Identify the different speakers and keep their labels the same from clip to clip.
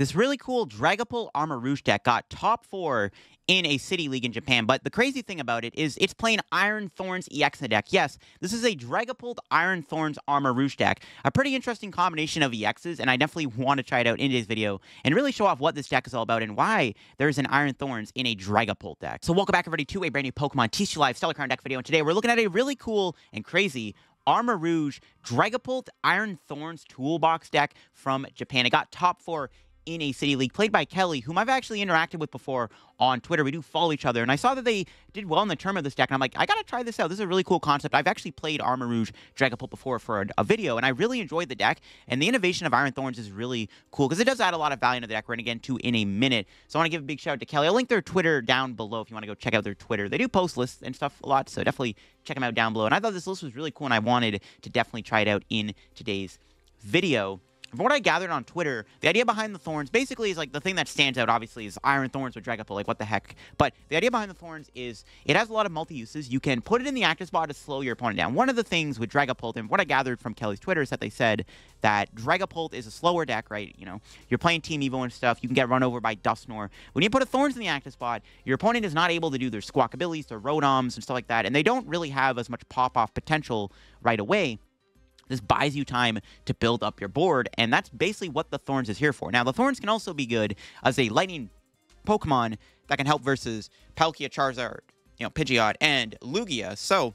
Speaker 1: This really cool Dragapult Armarouge deck got top 4 in a city league in Japan, but the crazy thing about it is it's playing Iron Thorns EX in the deck. Yes, this is a Dragapult Iron Thorns Armarouge deck. A pretty interesting combination of EXs, and I definitely want to try it out in today's video and really show off what this deck is all about and why there's an Iron Thorns in a Dragapult deck. So welcome back everybody to a brand new Pokemon TCG Live Stellar Crown deck video, and today we're looking at a really cool and crazy Armarouge Dragapult Iron Thorns Toolbox deck from Japan. It got top 4 in a city league played by Kelly, whom I've actually interacted with before on Twitter. We do follow each other, and I saw that they did well in the tournament of this deck, and I'm like, I gotta try this out. This is a really cool concept. I've actually played Armarouge Dragapult before for a video, and I really enjoyed the deck, and the innovation of Iron Thorns is really cool, because it does add a lot of value to the deck we're gonna get into in a minute. So I want to give a big shout out to Kelly. I'll link their Twitter down below if you want to go check out their Twitter. They do post lists and stuff a lot, so definitely check them out down below. And I thought this list was really cool, and I wanted to definitely try it out in today's video. From what I gathered on Twitter, the idea behind the Thorns basically is like the thing that stands out, obviously, is Iron Thorns with Dragapult. Like, what the heck? But the idea behind the Thorns is it has a lot of multi-uses. You can put it in the active spot to slow your opponent down. One of the things with Dragapult, and what I gathered from Kelly's Twitter, is that they said that Dragapult is a slower deck, right? You know, you're playing Team Evo and stuff. You can get run over by Dusknoir. When you put a Thorns in the active spot, your opponent is not able to do their Squawk abilities, their Rotoms, and stuff like that, and they don't really have as much pop-off potential right away. This buys you time to build up your board, and that's basically what the Thorns is here for. Now, the Thorns can also be good as a lightning Pokemon that can help versus Palkia, Charizard, Pidgeot, and Lugia. So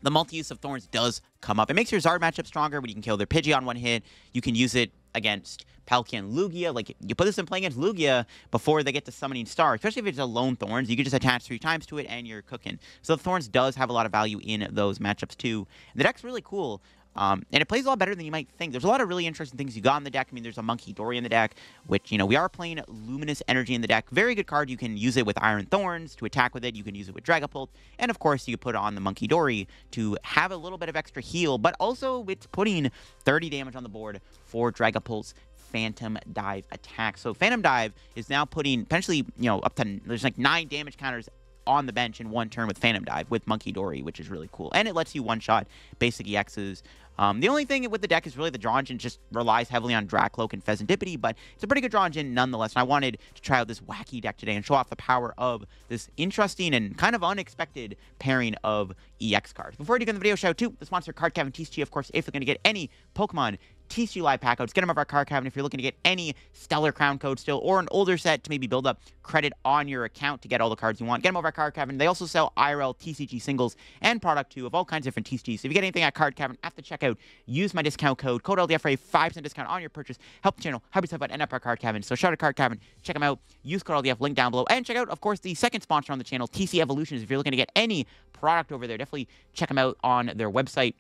Speaker 1: the multi-use of Thorns does come up. It makes your Zard matchup stronger when you can kill their Pidgeot on one hit. You can use it against Palkia and Lugia. Like, you put this in play against Lugia before they get to Summoning Star, especially if it's a lone Thorns. You can just attach 3 times to it, and you're cooking. So the Thorns does have a lot of value in those matchups, too. And the deck's really cool. And it plays a lot better than you might think. There's a lot of really interesting things you got in the deck. I mean, there's a Munkidori in the deck, which, we are playing Luminous Energy in the deck. Very good card. You can use it with Iron Thorns to attack with it. You can use it with Dragapult. And, of course, you can put it on the Munkidori to have a little bit of extra heal. But also, it's putting 30 damage on the board for Dragapult's Phantom Dive attack. So Phantom Dive is now putting potentially, up to, there's like 9 damage counters on the bench in one turn with Phantom Dive with Munkidori, which is really cool. And it lets you one-shot basic EXs. The only thing with the deck is really the draw engine just relies heavily on Drakloak and Fezandipiti, but it's a pretty good draw engine nonetheless. And I wanted to try out this wacky deck today and show off the power of this interesting and kind of unexpected pairing of EX cards. Before we get into the video, shout out to the sponsor, Card Cavern TCG. Of course, if you're going to get any Pokemon TCG Live pack codes, get them over at Card Cavern. If you're looking to get any Stellar Crown code still, or an older set to maybe build up credit on your account to get all the cards you want, get them over at Card Cavern. They also sell IRL TCG singles and product too of all kinds of different TCGs. So if you get anything at Card Cavern, at the checkout, use my discount code LDF for a 5% discount on your purchase. Help the channel, help yourself out, and up our Card Cavern. So shout out to Card Cavern, check them out, use code LDF, link down below, and check out, of course, the second sponsor on the channel, TC Evolutions. If you're looking to get any product over there, definitely check them out on their website.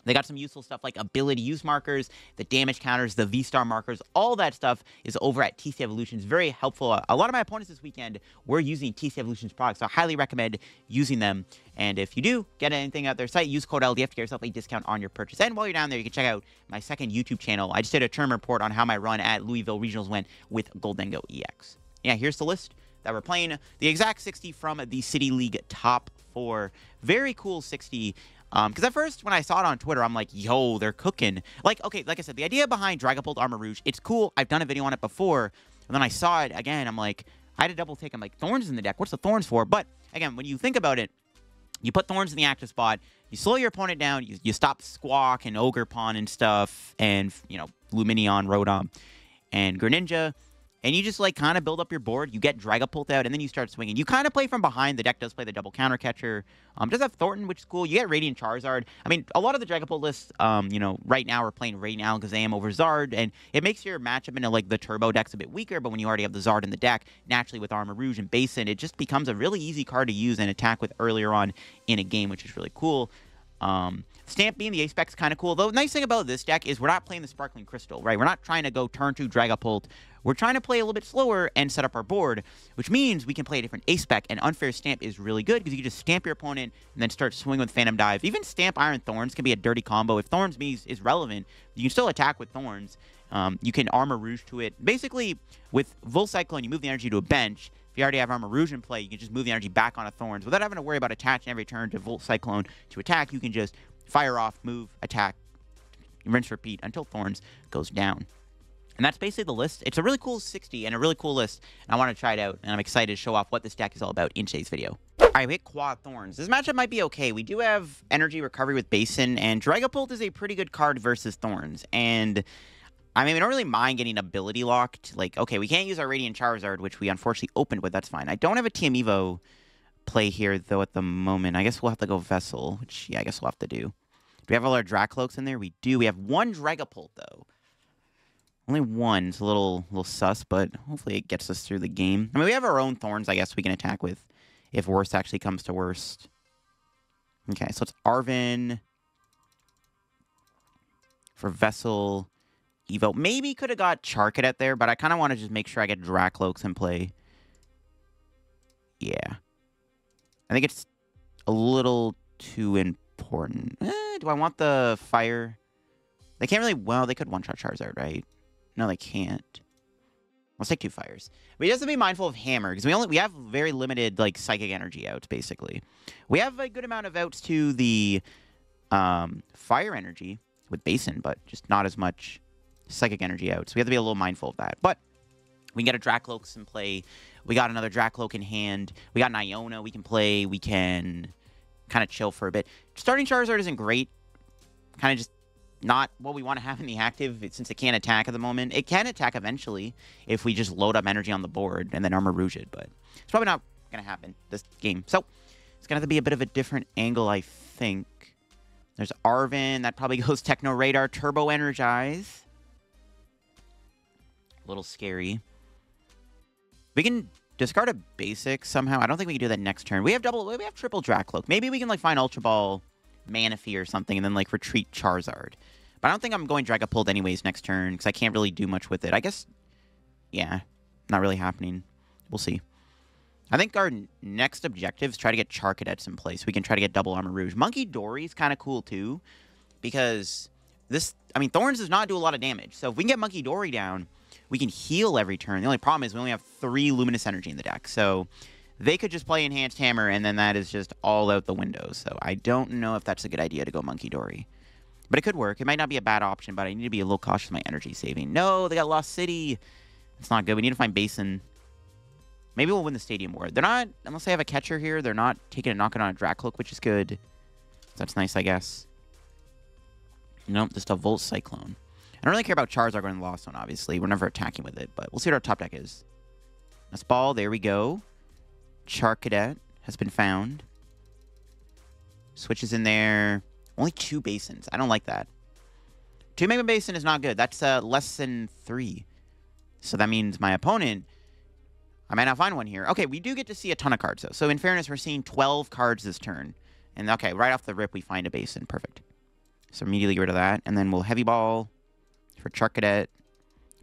Speaker 1: They got some useful stuff like ability use markers, the damage counters, the V-Star markers. All that stuff is over at TC Evolutions. Very helpful. A lot of my opponents this weekend were using TC Evolutions products, so I highly recommend using them. And if you do get anything at their site, use code LDF to get yourself a discount on your purchase. And while you're down there, you can check out my second YouTube channel. I just did a term report on how my run at Louisville Regionals went with Goldengo EX. Yeah, here's the list that we're playing. The exact 60 from the City League top 4. Very cool 60. Because at first, when I saw it on Twitter, I'm like, yo, they're cooking. Like, okay, like I said, the idea behind Dragapult Armarouge, it's cool. I've done a video on it before. And then I saw it again. I'm like, I had a double take. I'm like, Thorns in the deck. What's the Thorns for? But, again, when you think about it, you put Thorns in the active spot. You slow your opponent down. You stop Squawk and Ogerpon and stuff. And, Luminion, Rotom, and Greninja. And you just, like, kind of build up your board. You get Dragapult out, and then you start swinging. You kind of play from behind. The deck does play the double counter catcher. Does have Thornton, which is cool. You get Radiant Charizard. I mean, a lot of the Dragapult lists, right now we're playing Radiant Alakazam over Zard, and it makes your matchup into, like, the Turbo decks a bit weaker, but when you already have the Zard in the deck, naturally with Armarouge and Basin, it just becomes a really easy card to use and attack with earlier on in a game, which is really cool. Stamp being the ace-spec is kind of cool. The nice thing about this deck is we're not playing the Sparkling Crystal, right? We're not trying to go turn 2 Dragapult. We're trying to play a little bit slower and set up our board, which means we can play a different ace-spec, and Unfair Stamp is really good because you can just stamp your opponent and then start swinging with Phantom Dive. Even Stamp Iron Thorns can be a dirty combo. If Thorns is relevant, you can still attack with Thorns. You can Armarouge to it. Basically, with Volcyclone, you move the energy to a bench. If you already have Armarouge in play, you can just move the energy back onto Thorns without having to worry about attaching every turn to Volcyclone to attack. You can just fire off, move, attack, rinse, repeat until Thorns goes down. And that's basically the list. It's a really cool 60 and a really cool list. And I want to try it out. And I'm excited to show off what this deck is all about in today's video. All right, we hit Quad Thorns. This matchup might be okay. We do have Energy Recovery with Basin. And Dragapult is a pretty good card versus Thorns. And I mean, we don't really mind getting ability locked. Like, okay, we can't use our Radiant Charizard, which we unfortunately opened with. That's fine. I don't have a TM Evo play here, though, at the moment. I guess we'll have to go Vessel, which, yeah, I guess we'll have to do. Do we have all our Drakloaks in there? We do. We have one Dragapult, though. Only one. It's a little sus, but hopefully it gets us through the game. I mean, we have our own Thorns, I guess, we can attack with if worst actually comes to worst. Okay, so it's Arven for Vessel. Evo. Maybe could have got Charcadet there, but I kind of want to just make sure I get Drakloaks in play. Yeah. I think it's a little too important. Do I want the fire? They can't really... Well, they could one-shot Charizard, right? No, they can't. Let's take 2 fires. But you have to be mindful of Hammer, because we have very limited, like, Psychic Energy outs, basically. We have a good amount of outs to the Fire Energy with Basin, but just not as much Psychic Energy out. So we have to be a little mindful of that. But we can get a Drakloak in play. We got another Drakloak in hand. We got an Iono we can play. We can kind of chill for a bit. Starting Charizard isn't great. Kind of just not what we want to have in the active since it can't attack at the moment. It can attack eventually if we just load up energy on the board and then Armarouge it. But it's probably not going to happen this game. So it's going to have to be a bit of a different angle, I think. There's Arven. That probably goes Techno Radar, Turbo Energize. A little scary. We can discard a basic somehow. I don't think we can do that next turn. We have triple Drakloak. Maybe we can like find Ultra Ball Manaphy or something and then like retreat Charizard. But I don't think I'm going Dragapult anyways next turn because I can't really do much with it. I guess, yeah, not really happening. We'll see. I think our next objective is try to get Charcadet in place. We can try to get double Armarouge. Munkidori is kind of cool too because this, I mean, Thorns does not do a lot of damage. So if we can get Munkidori down, we can heal every turn. The only problem is we only have 3 Luminous Energy in the deck. So they could just play Enhanced Hammer, and then that is just all out the window. So I don't know if that's a good idea to go Munkidori. But it could work. It might not be a bad option, but I need to be a little cautious with my energy saving. No, they got Lost City. It's not good. We need to find Basin. Maybe we'll win the Stadium War. They're not, unless they have a catcher here, they're not taking a knockout on a Drakloak, which is good. That's nice, I guess. Nope, just a Volt Cyclone. I don't really care about Charizard going to the Lost Zone, obviously. We're never attacking with it, but we'll see what our top deck is. Nest Ball, there we go. Charcadet has been found. Switch is in there. Only 2 Basins. I don't like that. 2 Magma Basin is not good. That's less than 3. So that means my opponent... I might not find one here. Okay, we do get to see a ton of cards, though. So in fairness, we're seeing 12 cards this turn. And okay, right off the rip, we find a Basin. Perfect. So immediately get rid of that. And then we'll Heavy Ball for Charcadet.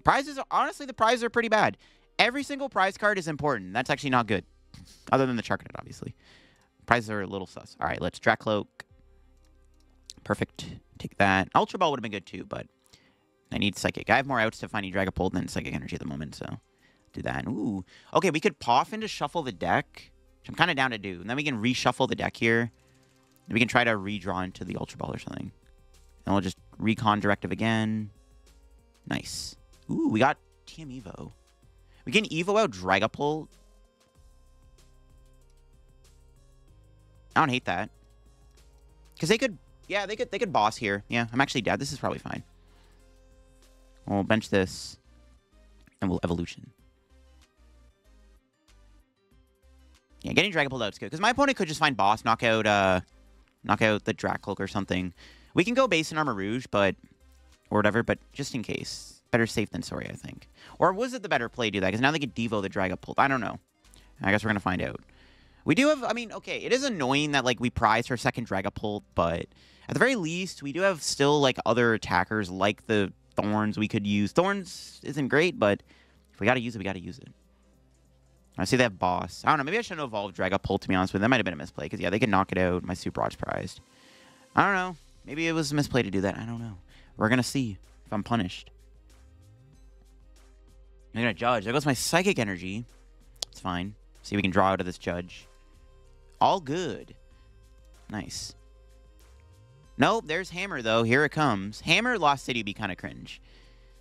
Speaker 1: Prizes, honestly, the prizes are pretty bad. Every single prize card is important. That's actually not good. Other than the Charcadet, obviously. Prizes are a little sus. All right, let's Drakloak. Perfect. Take that. Ultra Ball would have been good too, but I need Psychic. I have more outs to finding Dragapult than Psychic Energy at the moment, so do that. Ooh. Okay, we could Poffin to shuffle the deck, which I'm kind of down to do. And then we can reshuffle the deck here. And we can try to redraw into the Ultra Ball or something. And we'll just Recon Directive again. Nice. Ooh, we got TM Evo. We can Evo out Dragapult. I don't hate that. Because they could, yeah, they could boss here. Yeah, I'm actually dead. This is probably fine. We'll bench this. And we'll Evolution. Yeah, getting Dragapult out is good. Because my opponent could just find boss, knock out the Drakloak or something. We can go base in Armarouge, but... Or whatever, but just in case. Better safe than sorry, I think. Or was it the better play to do that? Because now they could Devo the Dragapult. I don't know. I guess we're going to find out. We do have, I mean, okay, it is annoying that, like, we prize for second Dragapult, but at the very least, we do have still, like, other attackers, like the Thorns we could use. Thorns isn't great, but if we got to use it, we got to use it. I see they have boss. I don't know, maybe I shouldn't have evolved Dragapult, to be honest with you. That might have been a misplay, because, yeah, they could knock it out. My Super Rod's prized. I don't know. Maybe it was a misplay to do that. I don't know. We're going to see if I'm punished. I'm going to judge. There goes my Psychic Energy. It's fine. See if we can draw out of this judge. All good. Nice. Nope, there's Hammer, though. Here it comes. Hammer Lost City would be kind of cringe.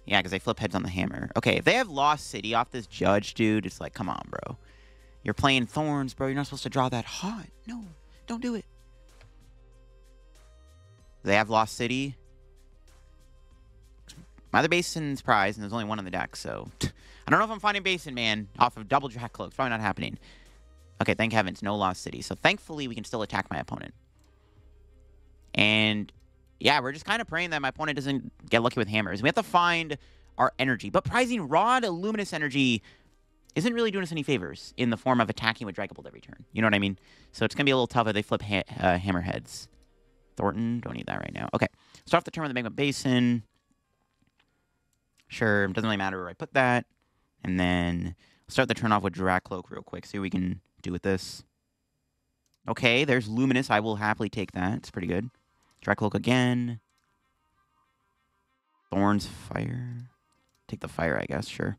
Speaker 1: Yeah, because they flip heads on the hammer. Okay, if they have Lost City off this Judge, dude, it's like, come on, bro. You're playing Thorns, bro. You're not supposed to draw that hot. No, don't do it. They have Lost City. My other Basin's prize, and there's only one on the deck, so... I don't know if I'm finding Basin, man, off of double Drakloak. It's probably not happening. Okay, thank heavens, no Lost City. So thankfully, we can still attack my opponent. And... yeah, we're just kind of praying that my opponent doesn't get lucky with hammers. We have to find our energy. But prizing Rod Luminous Energy isn't really doing us any favors in the form of attacking with Dragapult every turn. You know what I mean? So it's going to be a little tough if they flip hammerheads. Thornton, don't need that right now. Okay, start off the turn with the Magma Basin. Sure, it doesn't really matter where I put that. And then start the turn off with Drakloak real quick. See what we can do with this. Okay, there's Luminous. I will happily take that. It's pretty good. Drakloak again. Thorns, fire. Take the fire, I guess, sure.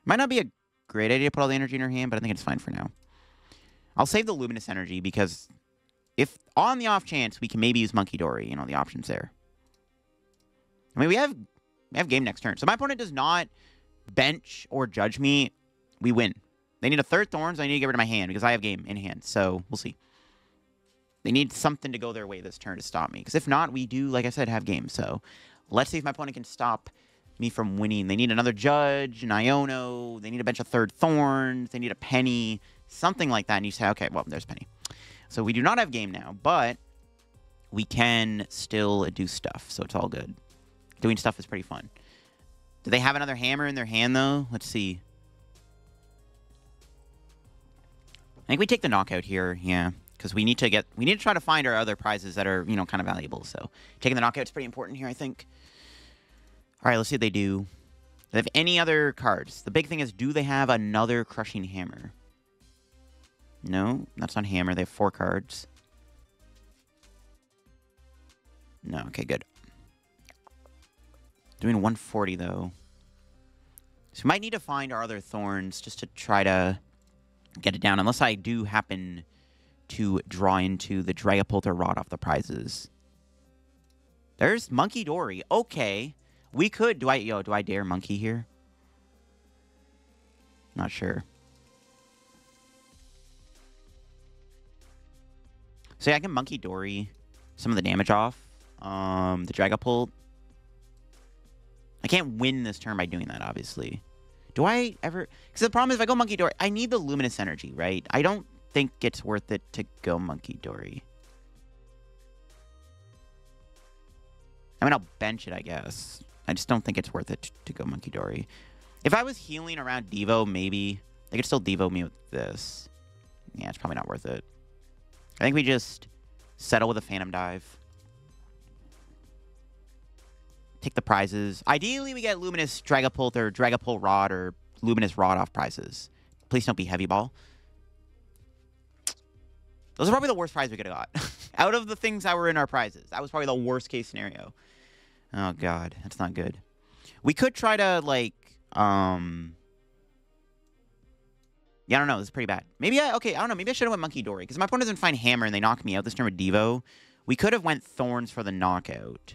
Speaker 1: Might not be a great idea to put all the energy in her hand, but I think it's fine for now. I'll save the Luminous Energy because if on the off chance we can maybe use Munkidori, you know, the options there. I mean, we have game next turn. So my opponent does not bench or judge me. We win. They need a third Thorns. I need to get rid of my hand because I have game in hand. So we'll see. They need something to go their way this turn to stop me. Because if not, we do, like I said, have game. So let's see if my opponent can stop me from winning. They need another Judge, an Iono. They need a bunch of third Thorns. They need a Penny. Something like that. And you say, okay, well, there's Penny. So we do not have game now. But we can still do stuff. So it's all good. Doing stuff is pretty fun. Do they have another hammer in their hand, though? Let's see. I think we take the knockout here. Yeah. Because we need to try to find our other prizes that are, you know, kind of valuable. So taking the knockout is pretty important here, I think. All right, let's see what they do. Do they have any other cards? The big thing is, do they have another Crushing Hammer? No, that's not Hammer. They have 4 cards. No, okay, good. Doing 140, though. So we might need to find our other Thorns just to try to get it down. Unless I do happen to draw into the Dragapult or Rod off the prizes. There's Munkidori. Okay. We could... do I dare Monkey here? Not sure. So yeah, I can Munkidori some of the damage off. The Dragapult. I can't win this turn by doing that, obviously. Do I ever... because the problem is if I go Munkidori, I need the Luminous Energy, right? I don't think it's worth it to go Munkidori. I mean, I'll bench it, I guess. I just don't think it's worth it to go Munkidori. If I was healing around Devo, maybe. They could still Devo me with this. Yeah, it's probably not worth it. I think we just settle with a Phantom Dive. Take the prizes. Ideally, we get Luminous Dragapult or Dragapult Rod or Luminous Rod off prizes. Please don't be Heavy Ball. Those are probably the worst prize we could have got. Out of the things that were in our prizes, that was probably the worst case scenario. Oh, God. That's not good. We could try to, like, yeah, I don't know. This is pretty bad. Maybe okay, I don't know. Maybe I should have went Munkidori. Because my opponent doesn't find Hammer and they knock me out this turn with Devo. We could have went Thorns for the knockout.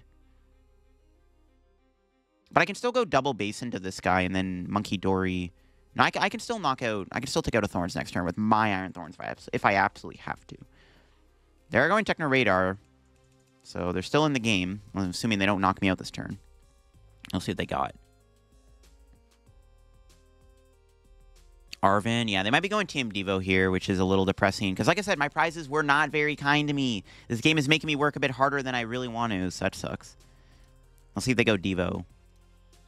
Speaker 1: But I can still go double Basin to this guy and then Munkidori. No, I can still knock out... I can still take out a Thorns next turn with my Iron Thorns if I absolutely have to. They're going Techno Radar. So they're still in the game. I'm assuming they don't knock me out this turn. I'll see what they got. Arven. Yeah, they might be going Team Devo here, which is a little depressing. Because like I said, my prizes were not very kind to me. This game is making me work a bit harder than I really want to. So that sucks. I'll see if they go Devo.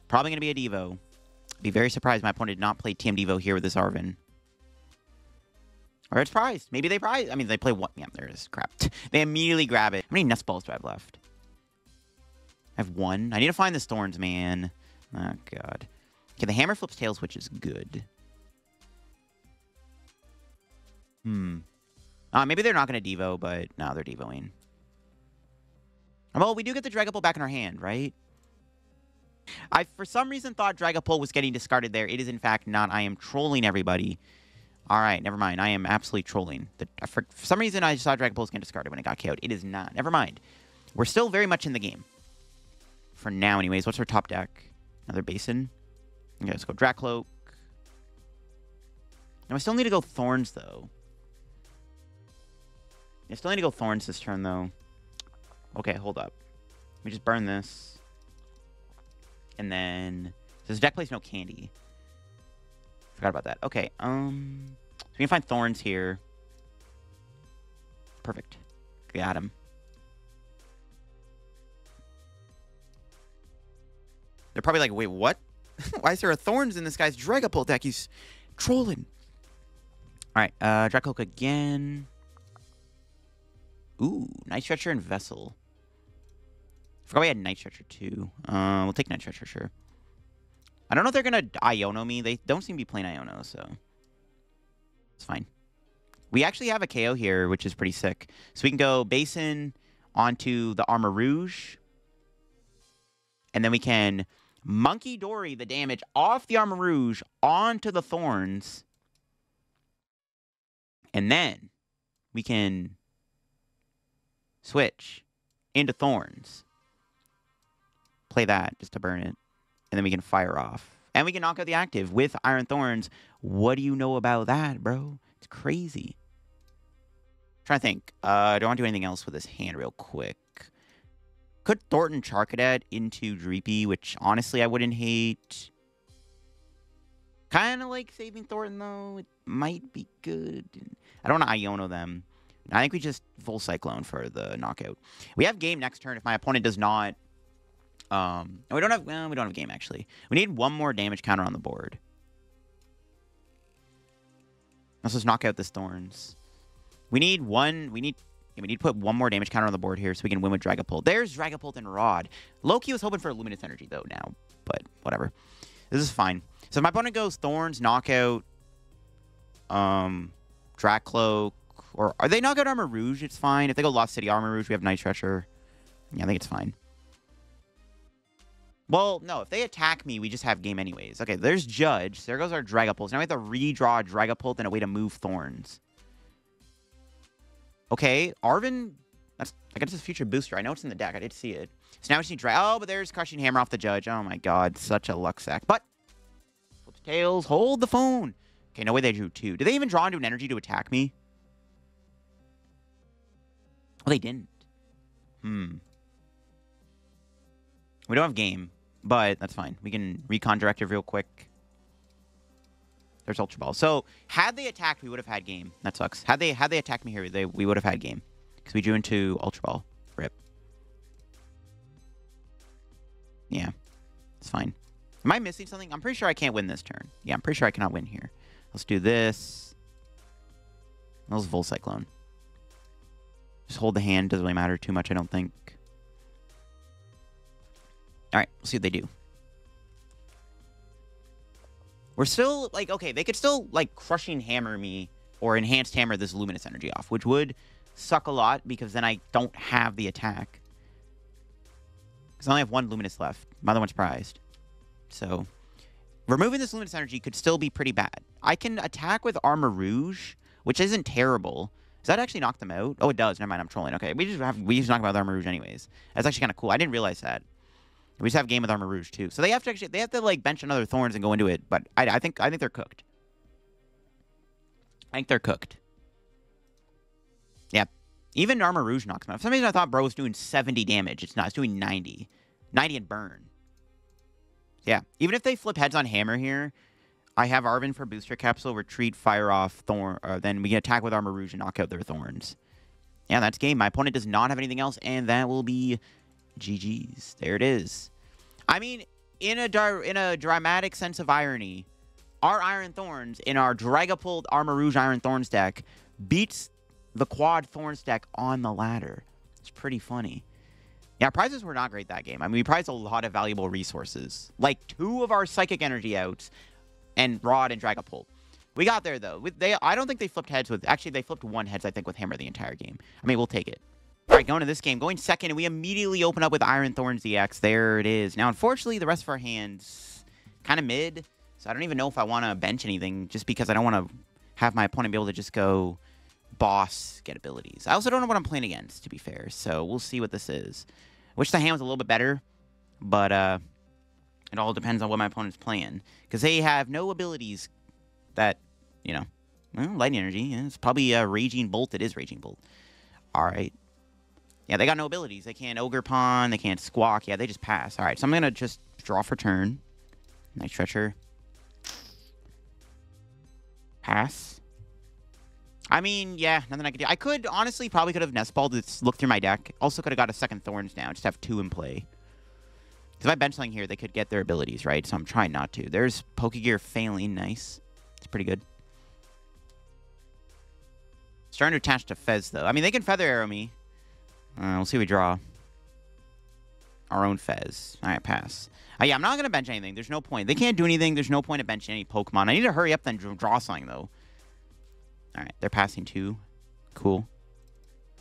Speaker 1: Probably going to be a Devo. Be very surprised my opponent did not play Team Devo here with this Arven. Or it's prized. Maybe they prize. I mean, they play one. Yeah, there it is. Crap. They immediately grab it. How many Nest Balls do I have left? I have 1. I need to find this Thorns, man. Oh, God. Okay, the Hammer flips tails, which is good. Maybe they're not going to Devo, but no, they're Devoing. Well, we do get the Dragapult back in our hand, right? I, for some reason, thought Dragapult was getting discarded there. It is, in fact, not. I am trolling everybody. All right, never mind. I am absolutely trolling. For some reason, I just thought Dragapult was getting discarded when it got KO'd. It is not. Never mind. We're still very much in the game. For now, anyways. What's our top deck? Another Basin. Okay, let's go Drakloak. Now, I still need to go Thorns, though. I still need to go Thorns this turn, though. Okay, hold up. Let me just burn this. And then... This deck plays no candy. Forgot about that. Okay, so we can find Thorns here. Perfect. Got him. They're probably like, wait, what? Why is there a Thorns in this guy's Dragapult deck? He's trolling. Alright, Drakloak again. Ooh, Night Stretcher and Vessel. Forgot we had Night Stretcher too. We'll take Night Stretcher, sure. I don't know if they're gonna Iono me. They don't seem to be playing Iono, so it's fine. We actually have a KO here, which is pretty sick. So we can go Basin onto the Armarouge. And then we can Munkidori the damage off the Armarouge onto the Thorns. And then we can switch into Thorns. Play that just to burn it. And then we can fire off. And we can knock out the active with Iron Thorns. What do you know about that, bro? It's crazy. I'm trying to think. Do I want to do anything else with this hand real quick? Could Thorton Charcadet into Dreepy, which honestly I wouldn't hate. Kind of like saving Thorton, though. It might be good. I don't want to Iono them. I think we just full Cyclone for the knockout. We have game next turn if my opponent does not... we don't have game, actually. We need one more damage counter on the board. Let's just knock out this Thorns. We need to put one more damage counter on the board here so we can win with Dragapult. There's Dragapult and Rod. Loki was hoping for a Luminous Energy, though, now. But, whatever. This is fine. So if my opponent goes Thorns, knockout, Drakloak, or are they knockout Armarouge? It's fine. If they go Lost City Armarouge, we have Night Stretcher. Yeah, I think it's fine. Well, no, if they attack me, we just have game anyways. Okay, there's Judge. There goes our Dragapult. Now we have to redraw a Dragapult and a way to move Thorns. Okay, Arven, I guess it's a future booster. I know it's in the deck. I did see it. So now we just need Oh, but there's Crushing Hammer off the Judge. Oh my god, such a luck sack. But, flips tails, hold the phone. Okay, no way they drew two. Did they even draw into an energy to attack me? Well, they didn't. We don't have game, but that's fine. We can recon Directive real quick. There's Ultra Ball. So, had they attacked, we would have had game. That sucks. Had they attacked me here, we would have had game. Because we drew into Ultra Ball. Rip. Yeah. It's fine. Am I missing something? I'm pretty sure I can't win this turn. Yeah, I'm pretty sure I cannot win here. Let's do this. Let's Volt Cyclone. Just hold the hand. Doesn't really matter too much, I don't think. Alright, we'll see what they do. We're still, like, okay, they could still, like, Crushing Hammer me or Enhanced Hammer this Luminous Energy off, which would suck a lot because then I don't have the attack. Because I only have one Luminous left. My other one's prized. So, removing this Luminous Energy could still be pretty bad. I can attack with Armarouge, which isn't terrible. Does that actually knock them out? Oh, it does. Never mind, I'm trolling. Okay, we just knock them out with Armarouge anyways. That's actually kind of cool. I didn't realize that. We just have game with Armarouge too. So they have to like bench another Thorns and go into it, but I think they're cooked. I think they're cooked. Yeah. Even Armarouge knocks them out. For some reason I thought bro was doing 70 damage. It's not. It's doing 90. 90 and burn. Yeah. Even if they flip heads on Hammer here, I have Arven for booster capsule, retreat, fire off, Thorn, then we can attack with Armarouge and knock out their Thorns. Yeah, that's game. My opponent does not have anything else, and that will be GG's. There it is. I mean, in a dramatic sense of irony, our Iron Thorns in our Dragapult Armarouge Iron Thorns deck beats the Quad Thorns deck on the ladder. It's pretty funny. Yeah, prizes were not great that game. I mean, we prized a lot of valuable resources. Like 2 of our Psychic Energy outs and Rod and Dragapult. We got there, though. I don't think they flipped heads with... Actually, they flipped one heads, I think, with Hammer the entire game. I mean, we'll take it. All right, going to this game. Going second, and we immediately open up with Iron Thorns EX. There it is. Now, unfortunately, the rest of our hands kind of mid. So I don't even know if I want to bench anything, just because I don't want to have my opponent be able to just go boss, get abilities. I also don't know what I'm playing against, to be fair. So we'll see what this is. Wish the hand was a little bit better, but It all depends on what my opponent's playing. Because they have no abilities that, you know, well, Lightning Energy. Yeah, it's probably a Raging Bolt. It is Raging Bolt. All right. Yeah, they got no abilities. They can't Ogre Pawn. They can't Squawk. Yeah, they just pass. All right, so I'm going to just draw for turn. Night Stretcher. Pass. I mean, yeah, nothing I could do. I could, honestly, probably could have Nest Balled to look through my deck. Also could have got a second Thorns now. Just have 2 in play. Because if I bench something here, they could get their abilities, right? So I'm trying not to. There's Pokegear failing. Nice. It's pretty good. Starting to attach to Fez, though. I mean, they can Feather Arrow me. We'll see what we draw. Our own Fez. All right, pass. Yeah, I'm not going to bench anything. There's no point. They can't do anything. There's no point of benching any Pokemon. I need to hurry up then draw something, though. All right, they're passing 2. Cool.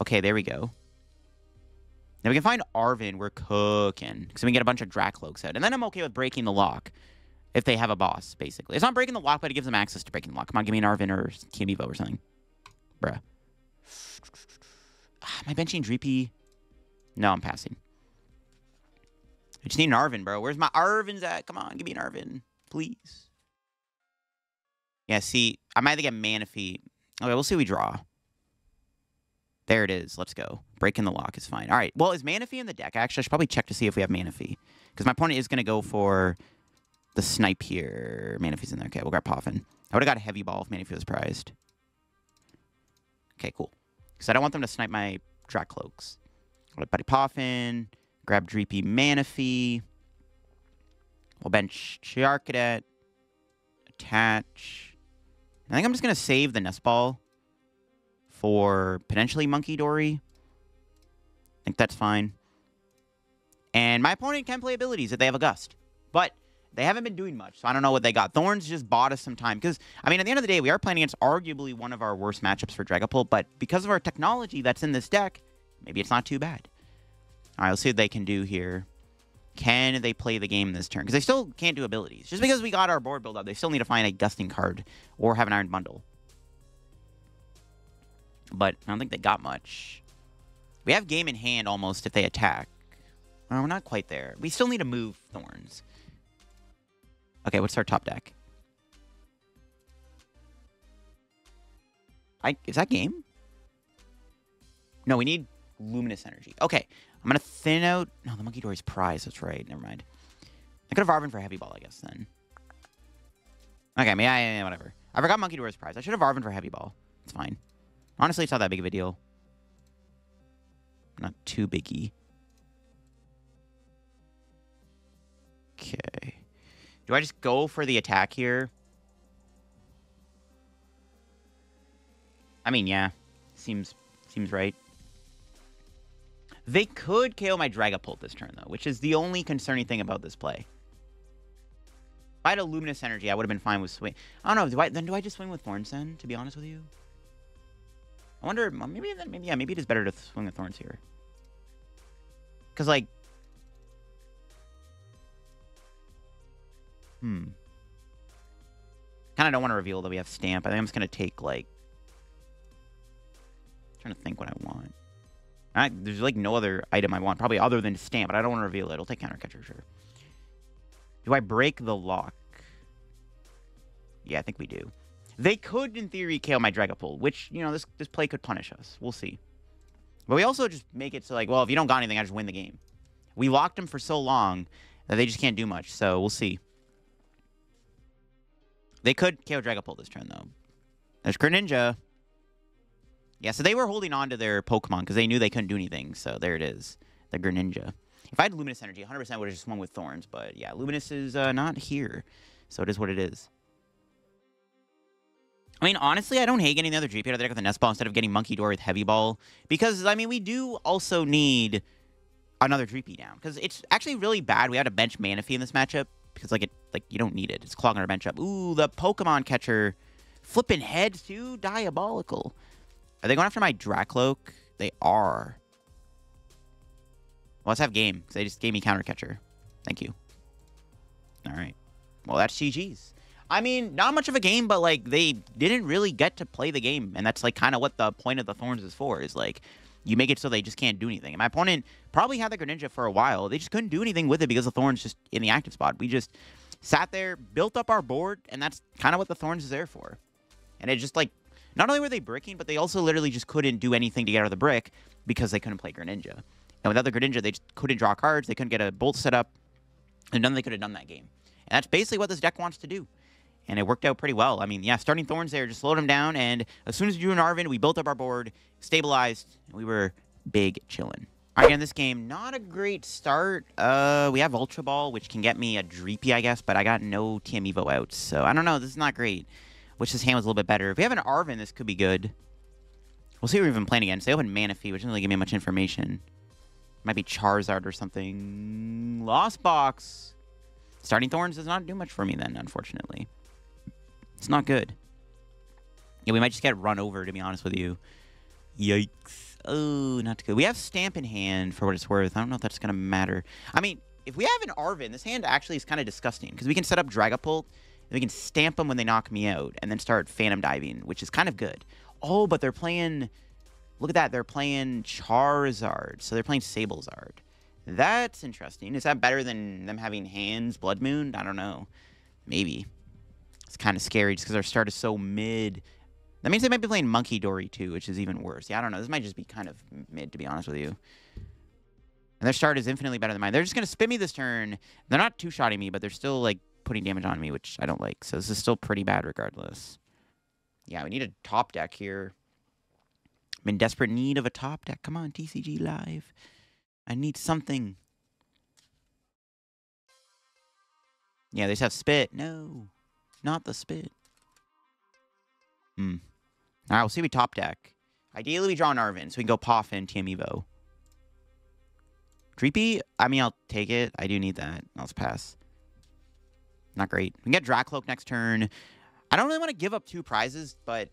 Speaker 1: Okay, there we go. Now we can find Arven. We're cooking. Because we can get a bunch of Drakloaks out. And then I'm okay with breaking the lock. If they have a boss, basically. It's not breaking the lock, but it gives them access to breaking the lock. Come on, give me an Arven or Kiamivo or something. Bruh. Am I benching Dreepy? No, I'm passing. I just need an Arven, bro. Where's my Arvens at? Come on, give me an Arven. Please. Yeah, see, I might have to get Manaphy. Okay, we'll see what we draw. There it is. Let's go. Breaking the lock is fine. All right. Well, is Manaphy in the deck? Actually, I should probably check to see if we have Manaphy. Because my opponent is going to go for the snipe here. Manaphy's in there. Okay, we'll grab Poffin. I would have got a Heavy Ball if Manaphy was prized. Okay, cool. Because I don't want them to snipe my Drakloaks. Buddy-Buddy Poffin. Grab Dreepy Manaphy. We'll bench Charcadet. Attach. I think I'm just going to save the Nest Ball for potentially Munkidori. I think that's fine. And my opponent can play abilities if they have a Gust. But they haven't been doing much, so I don't know what they got. Thorns just bought us some time. Because, I mean, at the end of the day, we are playing against arguably one of our worst matchups for Dragapult. But because of our technology that's in this deck, maybe it's not too bad. All right, let's see what they can do here. Can they play the game this turn? Because they still can't do abilities. Just because we got our board build up, they still need to find a Gusting card or have an Iron Bundle. But I don't think they got much. We have game in hand almost if they attack. Oh, we're not quite there. We still need to move Thorns. Okay, what's our top deck? Is that game? No, we need Luminous Energy. Okay, I'm going to thin out... No, the Munkidori's prize. That's right. Never mind. I could have Arven for Heavy Ball, I guess, then. Okay, I mean, yeah, whatever. I forgot Munkidori's prize. I should have Arven for Heavy Ball. It's fine. Honestly, it's not that big of a deal. Not too biggie. Okay. Do I just go for the attack here? I mean, yeah. Seems right. They could KO my Dragapult this turn, though, which is the only concerning thing about this play. If I had a Luminous Energy, I would have been fine with swing. I don't know. Do I just swing with Thorns then, to be honest with you? I wonder, maybe it is better to swing with Thorns here. Because, like... Kind of don't want to reveal that we have Stamp. I think I'm just going to take, like... I'm trying to think what I want. There's, like, no other item I want, probably other than Stamp, but I don't want to reveal it. I'll take Counter Catcher, sure. Do I break the lock? Yeah, I think we do. They could, in theory, KO my Dragapult, which, you know, this play could punish us. We'll see. But we also just make it so, like, well, if you don't got anything, I just win the game. We locked them for so long that they just can't do much, so we'll see. They could KO Dragapult this turn, though. There's Greninja. Yeah, so they were holding on to their Pokemon because they knew they couldn't do anything, so there it is. The Greninja. If I had Luminous Energy, 100% would have just swung with Thorns, but yeah, Luminous is not here, so it is what it is. I mean, honestly, I don't hate getting the other Dreepy out of the deck with the Nest Ball instead of getting Munkidori with Heavy Ball. Because, I mean, we do also need another Dreepy down. Because it's actually really bad. We had to bench Manaphy in this matchup. Because, like, you don't need it. It's clogging our bench up. Ooh, the Pokemon catcher. Flipping heads, too. Diabolical. Are they going after my Drakloak? They are. Well, let's have game. Because they just gave me Counter Catcher. Thank you. All right. Well, that's GG's. I mean, not much of a game, but, like, they didn't really get to play the game. And that's, like, kind of what the point of the Thorns is for. Is, like, you make it so they just can't do anything. And my opponent probably had the Greninja for a while. They just couldn't do anything with it because the Thorns just in the active spot. We just sat there, built up our board, and that's kind of what the Thorns is there for. And it just, like, not only were they bricking, but they also literally just couldn't do anything to get out of the brick because they couldn't play Greninja. And without the Greninja, they just couldn't draw cards, they couldn't get a Bolt set up, and none they could have done that game. And that's basically what this deck wants to do. And it worked out pretty well. I mean, yeah, starting Thorns there just slowed them down, and as soon as we drew an Arven, we built up our board, stabilized, and we were big chillin'. All right, in this game, not a great start. We have Ultra Ball, which can get me a Dreepy, I guess, but I got no TM Evo out, so I don't know. This is not great. Wish this hand was a little bit better. If we have an Arven, this could be good. We'll see what we're even playing against. They open Manaphy, which doesn't really give me much information. Might be Charizard or something. Lost Box. Starting Thorns does not do much for me then, unfortunately. It's not good. Yeah, we might just get run over, to be honest with you. Yikes. Oh, not good. We have Stamp in hand, for what it's worth. I don't know if that's going to matter. I mean, if we have an Arven, this hand actually is kind of disgusting, because we can set up Dragapult, and we can stamp them when they knock me out, and then start Phantom Diving, which is kind of good. Oh, but they're playing... Look at that. They're playing Charizard, so they're playing Sablezard. That's interesting. Is that better than them having hands, Blood Moon? I don't know. Maybe. It's kind of scary just because our start is so mid. That means they might be playing Munkidori too, which is even worse. Yeah, I don't know. This might just be kind of mid, to be honest with you. And their start is infinitely better than mine. They're just going to spin me this turn. They're not two-shotting me, but they're still, like, putting damage on me, which I don't like. So this is still pretty bad regardless. Yeah, we need a top deck here. I'm in desperate need of a top deck. Come on, TCG Live. I need something. Yeah, they just have Spit. No. Not the Spit. Alright, we'll see if we top deck. Ideally, we draw an Arven, so we can go Poffin, TM Evo. Dreepy? I mean, I'll take it. I do need that. I'll just pass. Not great. We can get Drakloak next turn. I don't really want to give up 2 prizes, but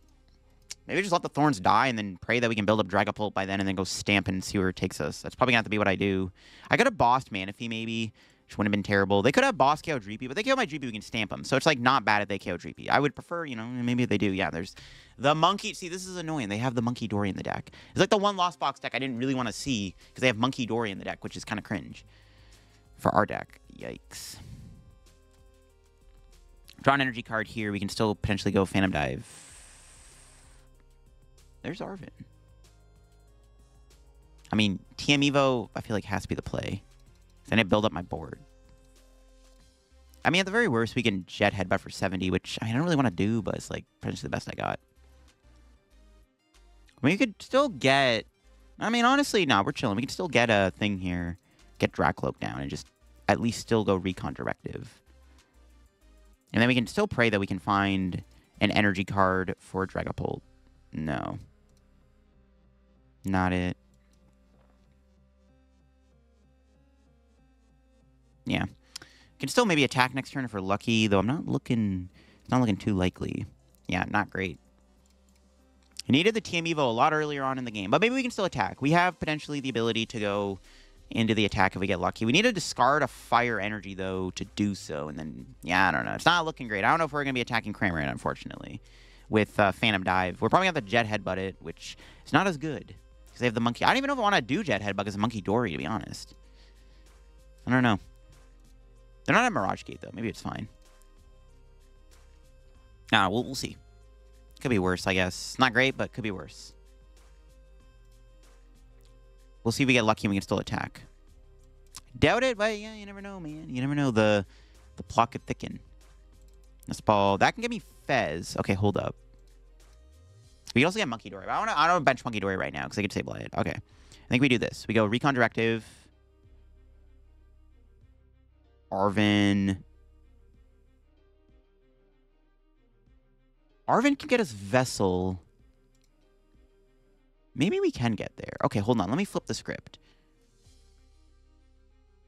Speaker 1: maybe just let the Thorns die and then pray that we can build up Dragapult by then and then go stamp and see where it takes us. That's probably going to have to be what I do. I could have bossed Manaphy, maybe, which wouldn't have been terrible. They could have boss KO Dreepy, but they KO my Dreepy, we can stamp them. So it's, like, not bad if they KO Dreepy. I would prefer, you know, maybe if they do. Yeah, there's the Monkey. See, this is annoying. They have the Munkidori in the deck. It's like the one Lost Box deck I didn't really want to see because they have Munkidori in the deck, which is kind of cringe for our deck. Yikes. Draw an energy card here. We can still potentially go Phantom Dive. There's Arven. I mean, TM Evo, I feel like has to be the play. Then it build up my board. I mean, at the very worst, we can Jet Headbutt for 70, which I don't really want to do, but it's like potentially the best I got. I mean, you could still get... I mean, honestly, no, we're chilling. We can still get a thing here. Get Drakloak down and just at least still go Recon Directive. And then we can still pray that we can find an energy card for Dragapult. No. Not it. Yeah. Can still maybe attack next turn if we're lucky, though I'm not looking... It's not looking too likely. Yeah, not great. I needed the TM Evo a lot earlier on in the game, but maybe we can still attack. We have potentially the ability to go into the attack if we get lucky. We need to discard a fire energy, though, to do so, and then... Yeah, I don't know. It's not looking great. I don't know if we're going to be attacking Cramorant, unfortunately, with Phantom Dive. We're probably going to have to Jet Headbutt it, which is not as good. Because they have the Monkey... I don't even know if I want to do Jet Headbutt as a Munkidori, to be honest. I don't know. They're not at Mirage Gate, though. Maybe it's fine. Nah, we'll see. Could be worse, I guess. Not great, but could be worse. We'll see if we get lucky and we can still attack. Doubt it, but yeah, you never know, man. You never know. The plot could thicken. Nest Ball. That can give me Fez. Okay, hold up. We can also get Munkidori. But I don't want to bench Munkidori right now because I can disable it. Okay. I think we do this. We go Recon Directive. Arven. Arven can get us Vessel. Maybe we can get there. Okay, hold on. Let me flip the script.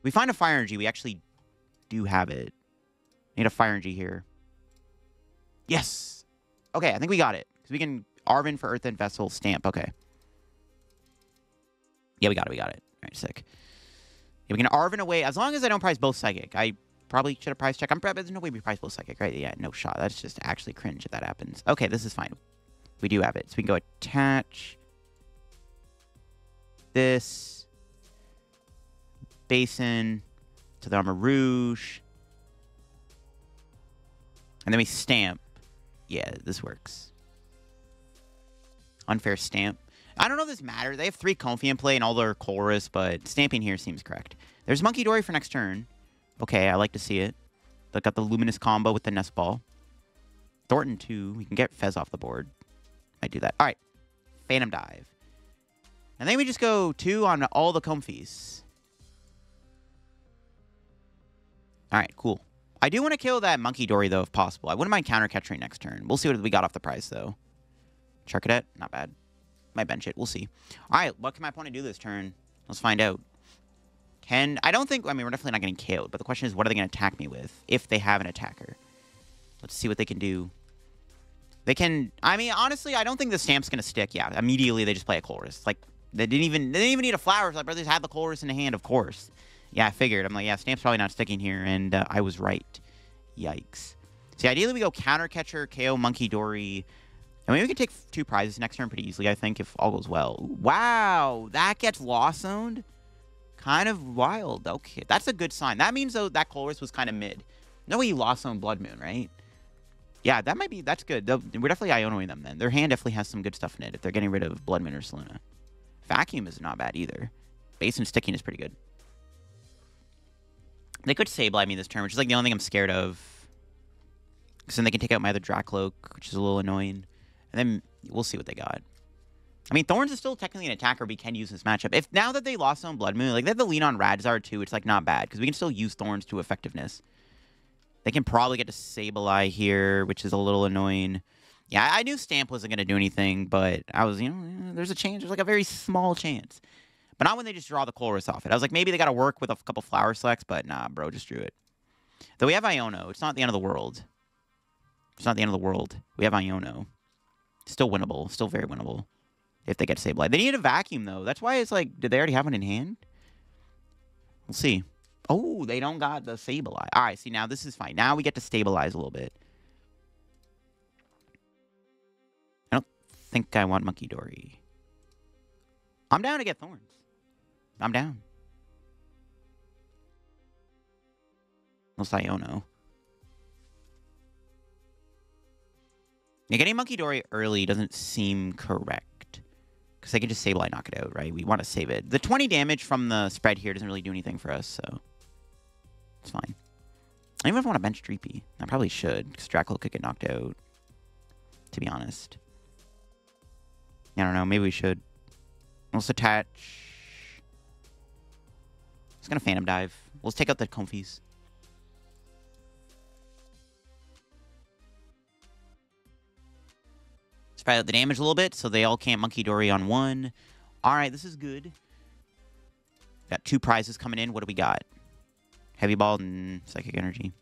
Speaker 1: We find a Fire Energy. We actually do have it. Need a Fire Energy here. Yes! Okay, I think we got it. Because we can Arven for Earthen Vessel Stamp. Okay. Yeah, we got it. We got it. All right, sick. Yeah, we can Arven away. As long as I don't prize both Psychic. I probably should have prize checked. There's no way we prize both Psychic, right? Yeah, no shot. That's just actually cringe if that happens. Okay, this is fine. We do have it. So we can go attach. this. Basin to the Armarouge. And then we stamp. Yeah, this works. Unfair Stamp. I don't know if this matters. They have 3 Comfy in play and all their Chorus, but stamping here seems correct. There's Munkidori for next turn. Okay, I like to see it. They got the Luminous combo with the Nest Ball. Thorton 2. We can get Fez off the board. Might do that. All right. Phantom Dive. And then we just go 2 on all the Comfies. All right, cool. I do want to kill that Munkidori, though, if possible. I wouldn't mind counter-catching next turn. We'll see what we got off the prize, though. Charcadet, not bad. Might bench it. We'll see. All right, what can my opponent do this turn? Let's find out. I don't think... I mean, we're definitely not getting KO'd, but the question is, what are they going to attack me with if they have an attacker? Let's see what they can do. They can... I mean, honestly, I don't think the Stamp's going to stick. Yeah, immediately they just play a Chorus. Like, they didn't even need a Flower. So my brothers had the Chorus in the hand, of course. Yeah, I figured. I'm like, yeah, Stamp's probably not sticking here, and I was right. Yikes. See, ideally we go Counter Catcher, KO Munkidori. I mean, we can take 2 prizes next turn pretty easily, I think, if all goes well. Wow, that gets Lost Zoned? Kind of wild. Okay, that's a good sign. That means, though, that Chorus was kind of mid. No way you Lost Zone Blood Moon, right? Yeah, that might be... That's good. We're definitely Ionoing them, then. Their hand definitely has some good stuff in it if they're getting rid of Blood Moon or Saluna. Vacuum is not bad, either. Basin Sticking is pretty good. They could Sableye me this turn, which is like the only thing I'm scared of. Because then they can take out my other Drakloak, which is a little annoying. And then we'll see what they got. I mean, Thorns is still technically an attacker we can use in this matchup. If now that they lost on Blood Moon, like they have the lean on Radzar too, it's like not bad. Because we can still use Thorns to effectiveness. They can probably get to Sableye here, which is a little annoying. Yeah, I knew Stamp wasn't going to do anything, but I was, there's a chance. There's like a very small chance. But not when they just draw the Chorus off it. I was like, maybe they got to work with a couple Flower Selects, but nah, bro, just drew it. Though we have Iono. It's not the end of the world. It's not the end of the world. We have Iono. Still winnable. Still very winnable. If they get Sableye. They need a Vacuum, though. That's why it's like, did they already have one in hand? We'll see. Oh, they don't got the Sableye. All right, see, now this is fine. Now we get to stabilize a little bit. I don't think I want Munkidori. I'm down to get Thorns. I'm down. Unless Iono. Yeah, getting Munkidori early doesn't seem correct. Because they can just Sableye knock it out, right? We want to save it. The 20 damage from the spread here doesn't really do anything for us, so... It's fine. I don't even want to bench Dreepy. I probably should, because Drakloak could get knocked out. To be honest. I don't know, maybe we should. Let's attach... Just gonna Phantom Dive. Let's take out the Comfies. Spread out the damage a little bit, so they all can't Munkidori on 1. Alright, this is good. Got 2 prizes coming in. What do we got? Heavy Ball and Psychic Energy.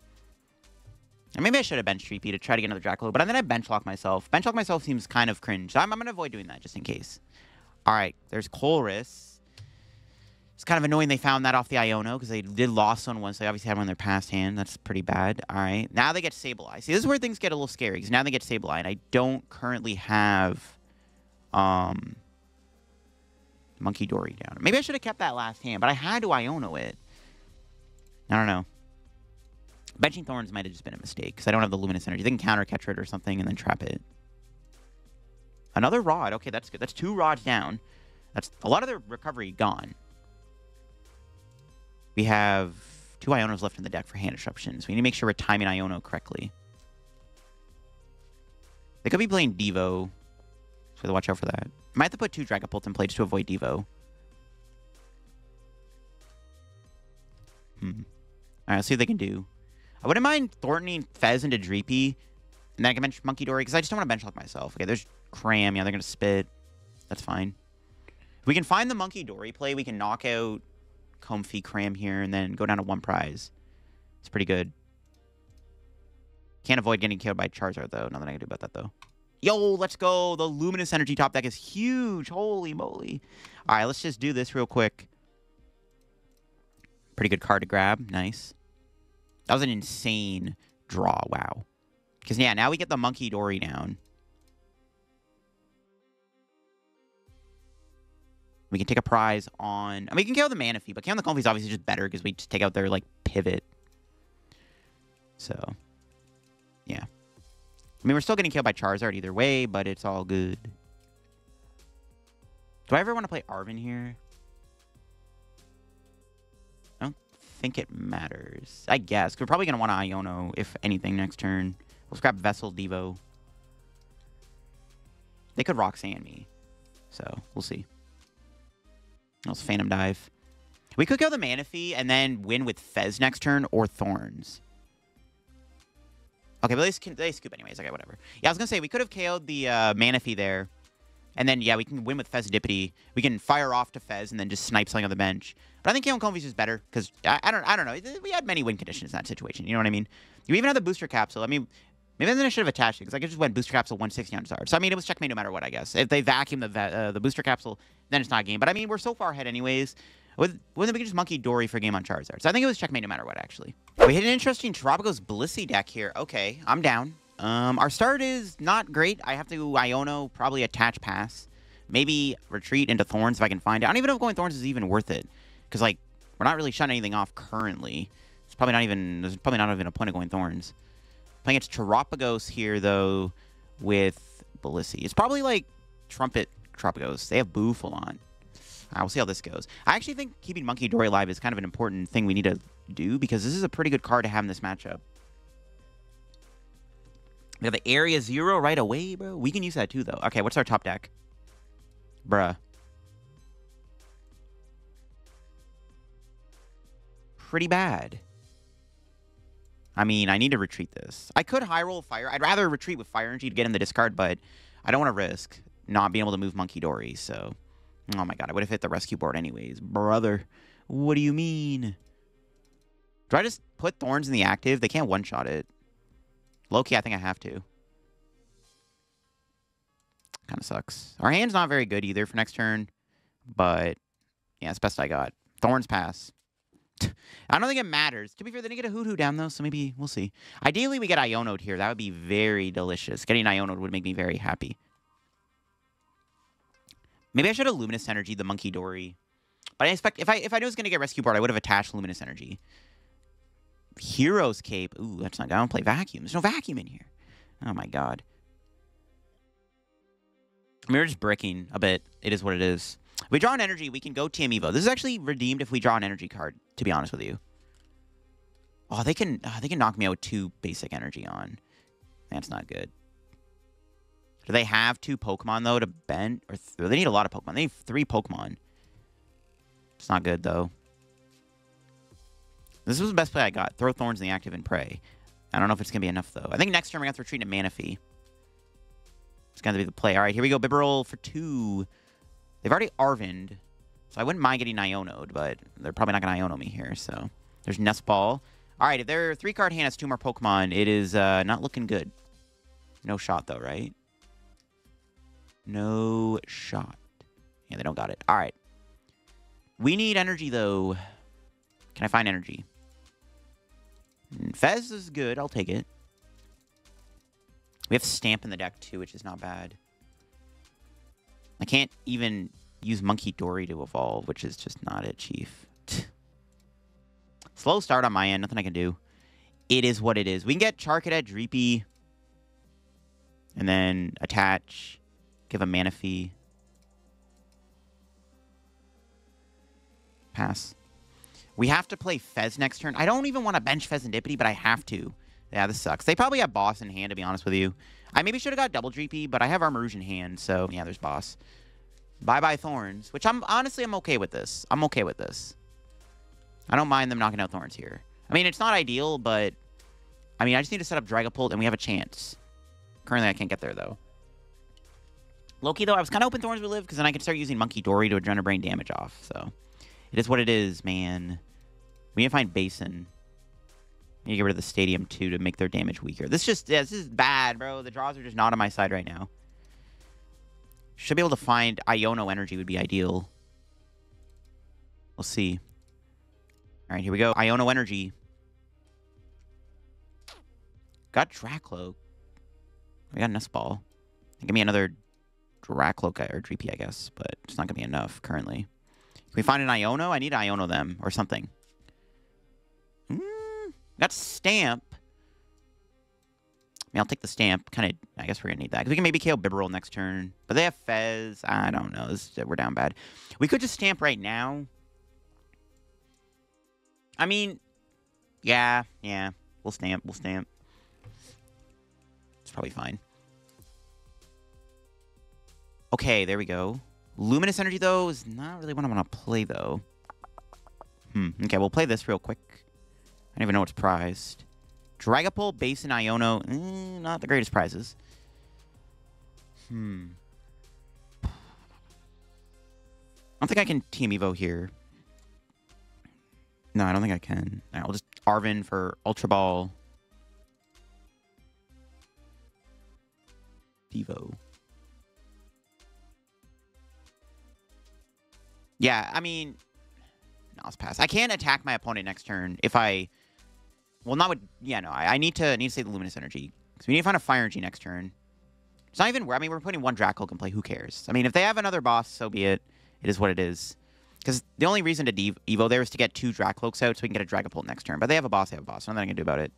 Speaker 1: And maybe I should have benched Dreepy to try to get another Drakloak, but then I benchlock myself. Benchlock myself seems kind of cringe. So I'm going to avoid doing that just in case. Alright, there's Chorus. It's kind of annoying they found that off the Iono, because they did Lost on one, so they obviously had one in their past hand. That's pretty bad. Alright, now they get Sableye. See, this is where things get a little scary, because now they get Sableye, and I don't currently have Munkidori down. Maybe I should have kept that last hand, but I had to Iono it. I don't know. Benching Thorns might have just been a mistake, because I don't have the Luminous Energy. They can counter catch it or something, and then trap it. Another Rod. Okay, that's good. That's 2 Rods down. That's a lot of their recovery gone. We have 2 Ionos left in the deck for hand disruptions. We need to make sure we're timing Iono correctly. They could be playing Devo, so watch out for that. Might have to put 2 Dragapult in play just to avoid Devo. Alright, let's see what they can do. I wouldn't mind Thorntoning Fez into Dreepy, and then I can bench Munkidori, because I just don't want to benchlock myself. Okay, there's Cram. Yeah, they're going to spit. That's fine. If we can find the Munkidori play, we can knock out Comfy Cram here and then go down to 1 prize. It's pretty good. Can't avoid getting killed by Charizard, though. Nothing I can do about that, though. Yo, let's go. The Luminous Energy top deck is huge. Holy moly. All right, let's just do this real quick. Pretty good card to grab. Nice. That was an insane draw. Wow. Because, yeah, now we get the Munkidori down. We can take a prize on... I mean, we can KO the Manaphy, but KO the Comfey is obviously just better because we just take out their, like, pivot. So, yeah. I mean, we're still getting killed by Charizard either way, but it's all good. Do I ever want to play Arven here? I don't think it matters. I guess. We're probably going to want to Iono, if anything, next turn. We'll scrap Vessel Devo. They could Roxanne me. So, we'll see. Let's Phantom Dive. We could kill the Manaphy and then win with Fez next turn or Thorns. Okay, but they scoop anyways. Okay, whatever. Yeah, I was going to say, we could have KO'd the Manaphy there. And then, yeah, we can win with Fezandipiti. We can fire off to Fez and then just snipe something on the bench. But I think KO Comfey's is better because, I don't know. We had many win conditions in that situation. You know what I mean? You even had the Booster Capsule. I mean, maybe then I should have attached it because I could just went Booster Capsule 160 on Zard. So, I mean, it was checkmate no matter what, I guess. If they vacuum the Booster Capsule, then it's not a game. But, I mean, we're so far ahead anyways. Wouldn't we could just Munkidori for a game on Charizard? So I think it was checkmate no matter what, actually. We hit an interesting Tropico's Blissey deck here. Okay, I'm down. Our start is not great. I have to Iono, probably attach pass. Maybe retreat into Thorns if I can find it. I don't even know if going Thorns is even worth it. Because, like, we're not really shutting anything off currently. There's probably not even a point of going Thorns. Playing it's Tropico's here, though, with Blissey. It's probably, like, Trumpet Tropicos. They have Boo full on. We'll see how this goes. I actually think keeping Munkidori alive is kind of an important thing we need to do because this is a pretty good card to have in this matchup. We have the Area 0 right away, bro. We can use that too, though. Okay, what's our top deck? Bruh. Pretty bad. I mean, I need to retreat this. I could high roll Fire. I'd rather retreat with Fire Energy to get in the discard, but I don't want to risk not being able to move Munkidori, so... Oh my god, I would have hit the rescue board anyways. Brother, what do you mean? Do I just put Thorns in the active? They can't one-shot it. Low-key, I think I have to. Kind of sucks. Our hand's not very good either for next turn. But, yeah, it's best I got. Thorns pass. I don't think it matters. To be fair, they didn't get a Hoodoo down, though, so maybe we'll see. Ideally, we get Iono'd here. That would be very delicious. Getting Iono'd would make me very happy. Maybe I should have Luminous Energy, the Munkidori. But I expect if I knew I was going to get Rescue Board, I would have attached Luminous Energy. Hero's Cape. Ooh, that's not good. I don't play Vacuum. There's no Vacuum in here. Oh my god. I mean, we're just bricking a bit. It is what it is. If we draw an energy, we can go TM Evo. This is actually redeemed if we draw an energy card, to be honest with you. Oh, they can knock me out with 2 basic energy on. That's not good. Do they have 2 Pokemon, though, to bend? Or they need a lot of Pokemon. They need 3 Pokemon. It's not good, though. This was the best play I got. Throw Thorns in the active and pray. I don't know if it's going to be enough, though. I think next turn we're going to have to retreat into Manaphy. It's going to be the play. All right, here we go. Bibarel for 2. They've already Arvened, so I wouldn't mind getting Iono'd, but they're probably not going to Iono me here, so... There's Nest Ball. All right, if their 3-card hand has 2 more Pokemon, it is not looking good. No shot, though, right? No shot. Yeah, they don't got it. All right. We need energy, though. Can I find energy? Fez is good. I'll take it. We have Stamp in the deck, too, which is not bad. I can't even use Munkidori to evolve, which is just not it, Chief. Slow start on my end. Nothing I can do. It is what it is. We can get Charcadet Dreepy. And then attach... Give a Manaphy. Pass. We have to play Fez next turn. I don't even want to bench Fezandipiti, but I have to. Yeah, this sucks. They probably have Boss in hand, to be honest with you. I maybe should have got double Dreepy, but I have Armarouge in hand, so yeah, there's Boss. Bye-bye Thorns, which honestly, I'm okay with this. I'm okay with this. I don't mind them knocking out Thorns here. I mean, it's not ideal, but... I mean, I just need to set up Dragapult, and we have a chance. Currently, I can't get there, though. Loki, though, I was kind of hoping Thorns would live, because then I could start using Munkidori to Adrenaline Brain damage off, so... It is what it is, man. We need to find Basin. We need to get rid of the Stadium, too, to make their damage weaker. This is bad, bro. The draws are just not on my side right now. Should be able to find Iono energy would be ideal. We'll see. All right, here we go. Iono energy. Got Drakloak. We got Nest Ball. Give me another Drakloak or Dreepy, I guess, but it's not going to be enough currently. Can we find an Iono? I need to Iono them or something. Got Stamp. I mean, I'll take the Stamp. Kind of, I guess we're going to need that. Because we can maybe KO Bibarel next turn. But they have Fez. I don't know. We're down bad. We could just Stamp right now. I mean, yeah. We'll Stamp. It's probably fine. Okay, there we go. Luminous Energy, though, is not really what I want to play, though. Okay, we'll play this real quick. I don't even know what's prized. Dragapult, Basin, Iono. Not the greatest prizes. I don't think I can Team Evo here. No, I don't think I can. All right, we'll just Arven for Ultra Ball. Devo. Yeah, I mean, no, let's pass. I can't attack my opponent next turn if I, well, not with, yeah, no, I need to save the Luminous Energy. Because we need to find a Fire Energy next turn. It's not even, I mean, we're putting one Drakloak in play, who cares? I mean, if they have another boss, so be it. It is what it is. Because the only reason to Evo there is to get 2 Draklooks out so we can get a Dragapult next turn. But they have a boss, Nothing I can do about it.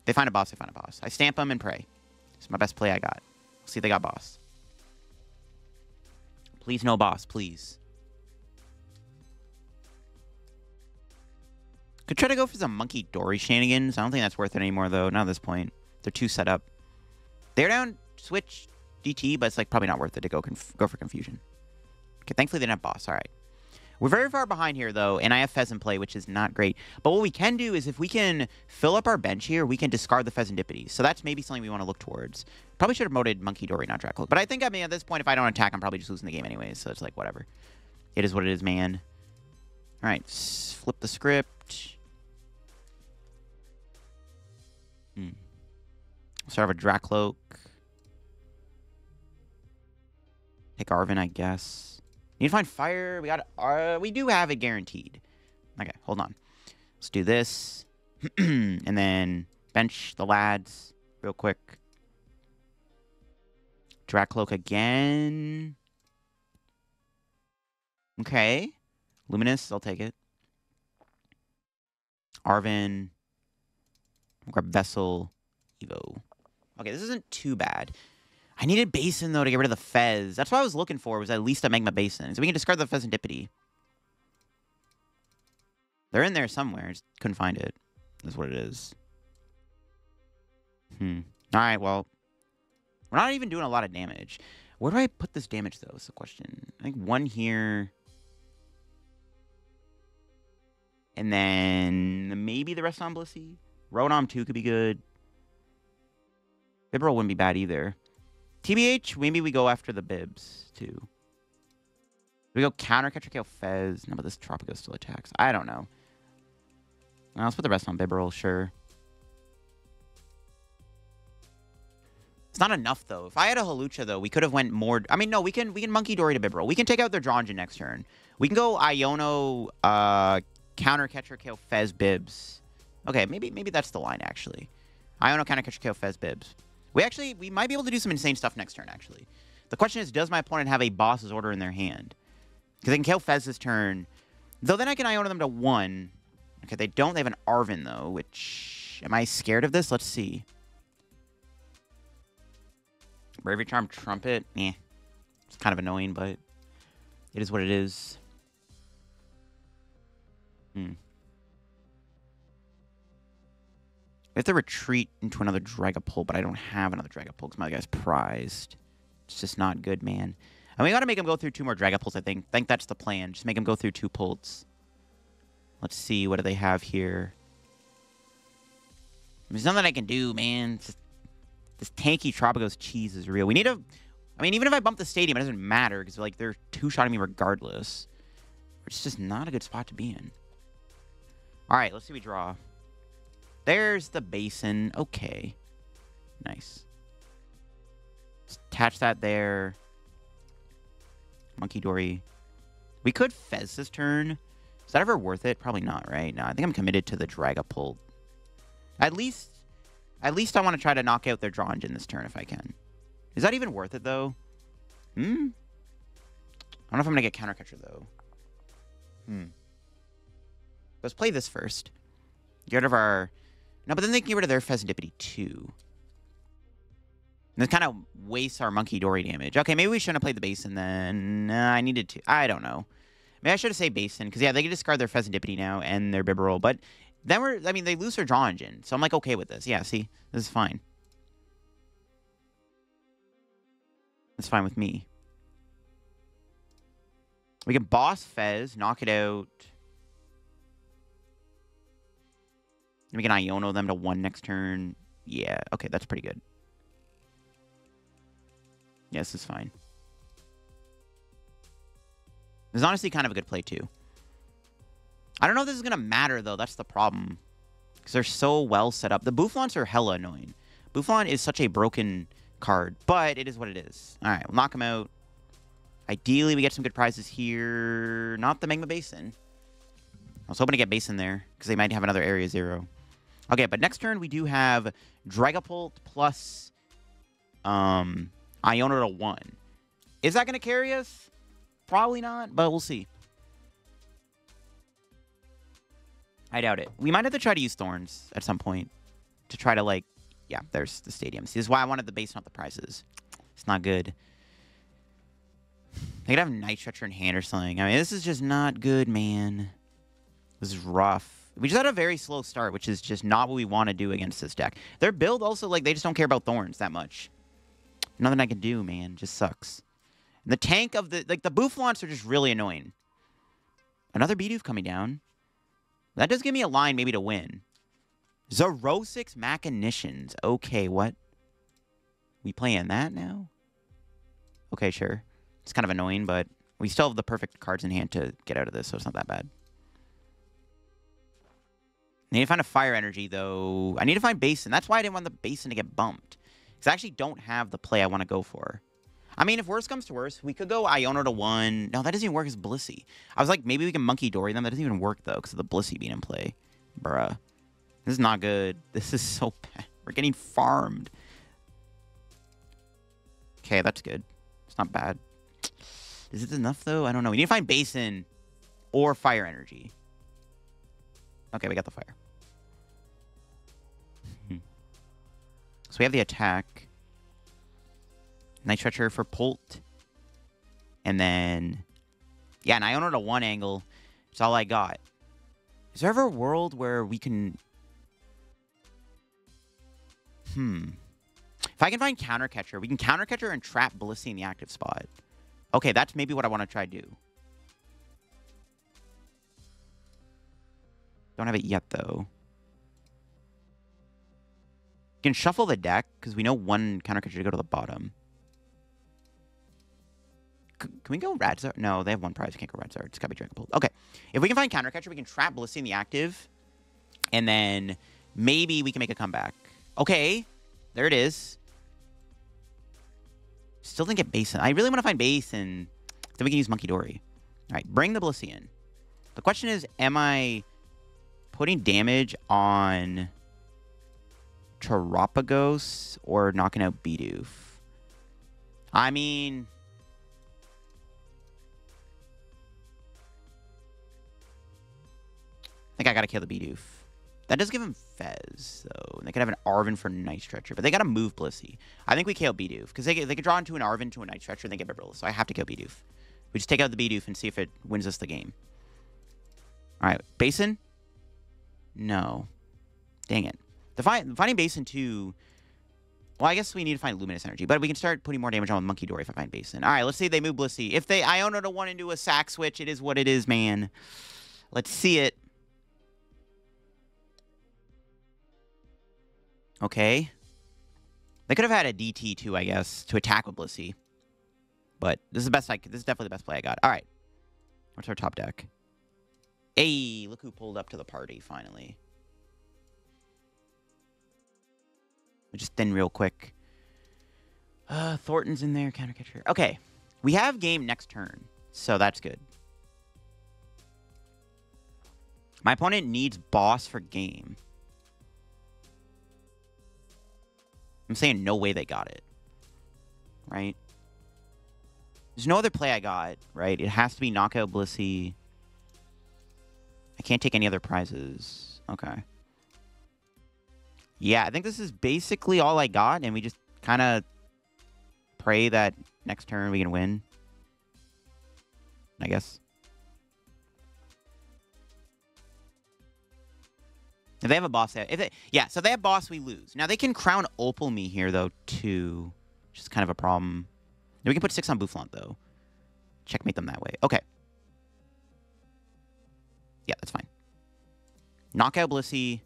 Speaker 1: If they find a boss, they find a boss. I stamp them and pray. It's my best play I got. Let's see if they got boss. Please no boss, please. Could try to go for some Munkidori shenanigans. I don't think that's worth it anymore, though. Not at this point. They're too set up. They're down Switch DT, but it's like probably not worth it to go for Confusion. Okay, thankfully they didn't have boss. All right. We're very far behind here, though, and I have Fez in play, which is not great. But what we can do is if we can fill up our bench here, we can discard the Fezandipiti. So that's maybe something we want to look towards. Probably should have promoted Munkidori, not Drakloak. But I think, I mean, at this point, if I don't attack, I'm probably just losing the game anyways. So it's like, whatever. It is what it is, man. All right, flip the script. Start of a Drakloak. Take Arven, I guess. Need to find fire. We do have it guaranteed. Okay, hold on. Let's do this. And then bench the lads real quick. Drakloak again. Okay. Luminous, I'll take it. Arven. I'll grab Vessel. Evo. Okay, this isn't too bad. I needed Basin, though, to get rid of the Fez. That's what I was looking for, was at least a Magma Basin. So we can discard the Fezandipiti. They're in there somewhere. Just couldn't find it. That's what it is. Alright, well. We're not even doing a lot of damage. Where do I put this damage, though, is the question. I think 1 here. And then maybe the rest on Blissey. Rotom 2 could be good. Bibarel wouldn't be bad either. TBH, maybe we go after the Bibs, too. We go counter Catcher KO Fez. No, but this Tropico still attacks. I don't know. Well, let's put the rest on Bibarel, sure. It's not enough, though. If I had a Hawlucha, though, we could have went more... I mean, no, we can Munkidori to Bibarel. We can take out their Dronjin next turn. We can go Iono, counter Catcher KO Fez Bibs. Okay, maybe that's the line, actually. Iono counter Catcher KO Fez Bibs. We might be able to do some insane stuff next turn, actually. The question is, does my opponent have a boss's order in their hand? Because they can kill Fez this turn. Though then I can Iono them to 1. Okay, they don't. They have an Arven, though, which... Am I scared of this? Let's see. Bravery Charm Trumpet. It's kind of annoying, but it is what it is. We have to retreat into another Dragapult, but I don't have another Dragapult because my guy's prized. It's just not good, man. And we got to make him go through 2 more Dragapults, I think. I think that's the plan. Just make him go through 2 Pults. Let's see. What do they have here? There's nothing I can do, man. Just, this tanky Tropico's cheese is real. We need to... I mean, even if I bump the stadium, it doesn't matter because, like, they're 2-shotting me regardless. It's just not a good spot to be in. All right, let's see what we draw. There's the Basin. Okay. Nice. Let's attach that there. Munkidori. We could Fez this turn. Is that ever worth it? Probably not, right? No, I think I'm committed to the Dragapult. At least I want to try to knock out their Dronjin this turn if I can. Is that even worth it, though? I don't know if I'm going to get Counter Catcher, though. Let's play this first. Get rid of our... No, but then they can get rid of their Fezandipiti, too. And this kind of wastes our Munkidori damage. Okay, maybe we shouldn't have played the Basin, then. I needed to. I don't know. Maybe I should have saved Basin, because, yeah, they can discard their Fezandipiti now and their Bibarel, but then I mean, they lose their Draw Engine, so I'm, like, okay with this. Yeah, see? This is fine. It's fine with me. We can boss Fez, knock it out. We can Iono them to 1 next turn. Yeah, okay, that's pretty good. Yeah, this is fine. This is honestly kind of a good play, too. I don't know if this is going to matter, though. That's the problem. Because they're so well set up. The Boufflons are hella annoying. Boufflon is such a broken card, but it is what it is. All right, we'll knock him out. Ideally, we get some good prizes here. Not the Magma Basin. I was hoping to get Basin there, because they might have another Area 0. Okay, but next turn, we do have Dragapult plus Iono to 1. Is that going to carry us? Probably not, but we'll see. I doubt it. We might have to try to use Thorns at some point to try to, like... Yeah, there's the stadium. See, this is why I wanted the base, not the prizes. It's not good. They could have Night Stretcher in hand or something. I mean, this is just not good, man. This is rough. We just had a very slow start, which is just not what we want to do against this deck. Their build also, like, they just don't care about Thorns that much. Nothing I can do, man. Just sucks. And the tank of the... Like, the Boufflons are just really annoying. Another Bidoof coming down. That does give me a line maybe to win. Zerosix Machinations. Okay, what? We playing that now? Okay, sure. It's kind of annoying, but we still have the perfect cards in hand to get out of this, so it's not that bad. I need to find a Fire Energy, though. I need to find Basin. That's why I didn't want the Basin to get bumped. Because I actually don't have the play I want to go for. I mean, if worse comes to worse, we could go Iono to 1. No, that doesn't even work as Blissey. I was like, maybe we can Munkidori them. That doesn't even work, though, because of the Blissey being in play. Bruh. This is not good. This is so bad. We're getting farmed. Okay, that's good. It's not bad. Is it enough, though? I don't know. We need to find Basin or Fire Energy. Okay, we got the Fire. So we have the attack. Night Stretcher for Pult. And then... Yeah, and Iono to 1 angle. That's all I got. Is there ever a world where we can... If I can find Counter Catcher, we can Counter Catcher and trap Blissey in the active spot. Okay, that's maybe what I want to try to do. Don't have it yet, though. You can shuffle the deck, because we know 1 Counter Catcher to go to the bottom. Can we go Radzard? No, they have 1 prize. We can't go Radzard. It's got to be Dragapult. Okay. If we can find Counter Catcher, we can trap Blissey in the active. And then maybe we can make a comeback. Okay. There it is. Still didn't get Basin. I really want to find Basin. Then we can use Munkidori. All right. Bring the Blissey in. The question is, am I putting damage on Terapagos or knocking out Bidoof? I mean... I think I gotta kill the Bidoof. That does give him Fez, though. They could have an Arven for Night Stretcher, but they gotta move Blissey. I think we kill Bidoof, because they could draw into an Arven to a Night Stretcher, and they get Bibarel, so I have to kill Bidoof. We just take out the Bidoof and see if it wins us the game. Alright, Basin? No. Dang it. Finding Basin, too... Well, I guess we need to find Luminous Energy, but we can start putting more damage on Munkidori if I find Basin. Alright, let's see if they move Blissey. If they Iono to 1 into a sack switch, it is what it is, man. Let's see it. Okay. They could have had a DT too, I guess, to attack with Blissey. But this is the best this is definitely the best play I got. Alright. What's our top deck? Hey, look who pulled up to the party, finally. We just thin real quick. Thornton's in there, Counter Catcher. Okay. We have game next turn, so that's good. My opponent needs boss for game. I'm saying no way they got it. Right? There's no other play I got, right? It has to be Knockout Blissey. I can't take any other prizes. Okay. Yeah, I think this is basically all I got, and we just kind of pray that next turn we can win, I guess. If they have a boss, so if they have boss, we lose. Now, they can Crown Opal me here, though, too, which is kind of a problem. We can put 6 on Boufflant, though. Checkmate them that way. Okay. Yeah, that's fine. Knockout Blissey.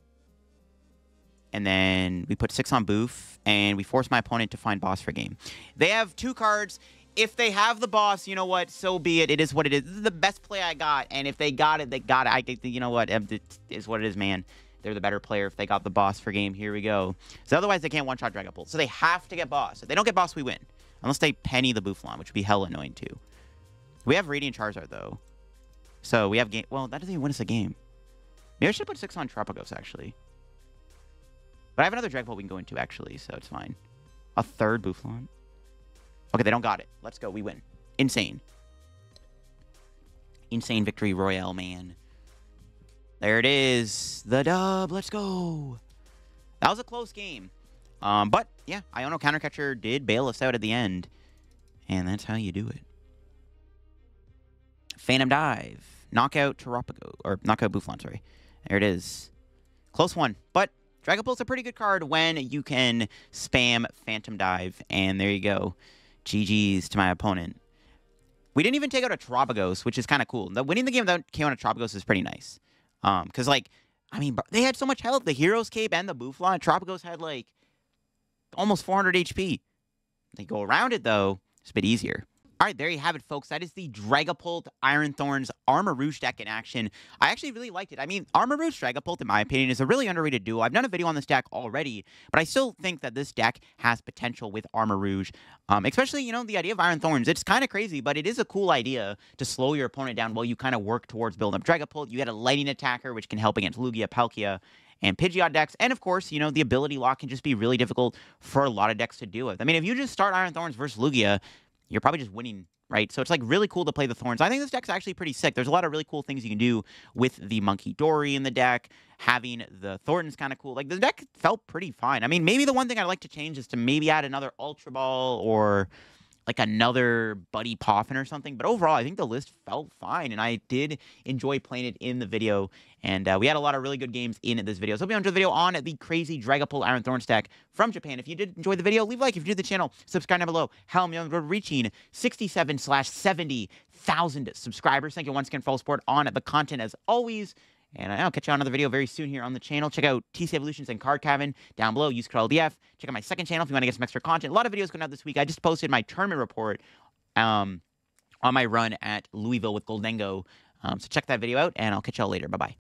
Speaker 1: And then we put 6 on Boof, and we force my opponent to find boss for game. They have 2 cards. If they have the boss, you know what? So be it. It is what it is. This is the best play I got, and if they got it, they got it. You know what? It is what it is, man. They're the better player if they got the boss for game. Here we go. So otherwise, they can't one-shot Dragapult. So they have to get boss. If they don't get boss, we win. Unless they penny the Boufflant, which would be hella annoying, too. We have Radiant Charizard, though. So we have game. Well, that doesn't even win us a game. Maybe I should put 6 on Tropicos, actually. But I have another Dragapult we can go into, actually, so it's fine. A 3rd Boufflant. Okay, they don't got it. Let's go. We win. Insane. Insane victory royale, man. There it is. The dub. Let's go. That was a close game. But, yeah, Iono Countercatcher did bail us out at the end. And that's how you do it. Phantom Dive. Knockout Tarapago. Or Knockout Boufflant, sorry. There it is. Close one. But Dragapult's a pretty good card when you can spam Phantom Dive. And there you go. GG's to my opponent. We didn't even take out a Tropicos, which is kind of cool. Winning the game without KOing a Tropicos is pretty nice. Because, like, I mean, they had so much health. The Hero's Cape and the Boufflant. Tropicos had, like, almost 400 HP. They go around it, though. It's a bit easier. All right, there you have it, folks. That is the Dragapult Iron Thorns Armarouge deck in action. I actually really liked it. I mean, Armarouge Dragapult, in my opinion, is a really underrated duo. I've done a video on this deck already, but I still think that this deck has potential with Armarouge. Especially, you know, the idea of Iron Thorns. It's kind of crazy, but it is a cool idea to slow your opponent down while you kind of work towards building up Dragapult. You get a Lightning Attacker, which can help against Lugia, Palkia, and Pidgeot decks. And, of course, you know, the ability lock can just be really difficult for a lot of decks to deal with. I mean, if you just start Iron Thorns versus Lugia, you're probably just winning, right? So it's like really cool to play the Thorns. I think this deck's actually pretty sick. There's a lot of really cool things you can do with the Munkidori in the deck. Having the Thornton's kind of cool. Like, the deck felt pretty fine. I mean, maybe the one thing I'd like to change is to maybe add another Ultra Ball or like another Buddy Poffin or something. But overall, I think the list felt fine, and I did enjoy playing it in the video. And we had a lot of really good games in this video. So hope you enjoyed the video on the crazy Dragapult Iron Thorns deck from Japan. If you did enjoy the video, leave a like. If you're new to the channel, subscribe down below. Hell, we're reaching 67/70,000 subscribers. Thank you once again for all the support on the content as always. And I'll catch you on another video very soon here on the channel. Check out TC Evolutions and Card Cavern down below. Use code LDF. Check out my second channel if you want to get some extra content. A lot of videos going out this week. I just posted my tournament report on my run at Louisville with Goldengo. So check that video out, and I'll catch y'all later. Bye-bye.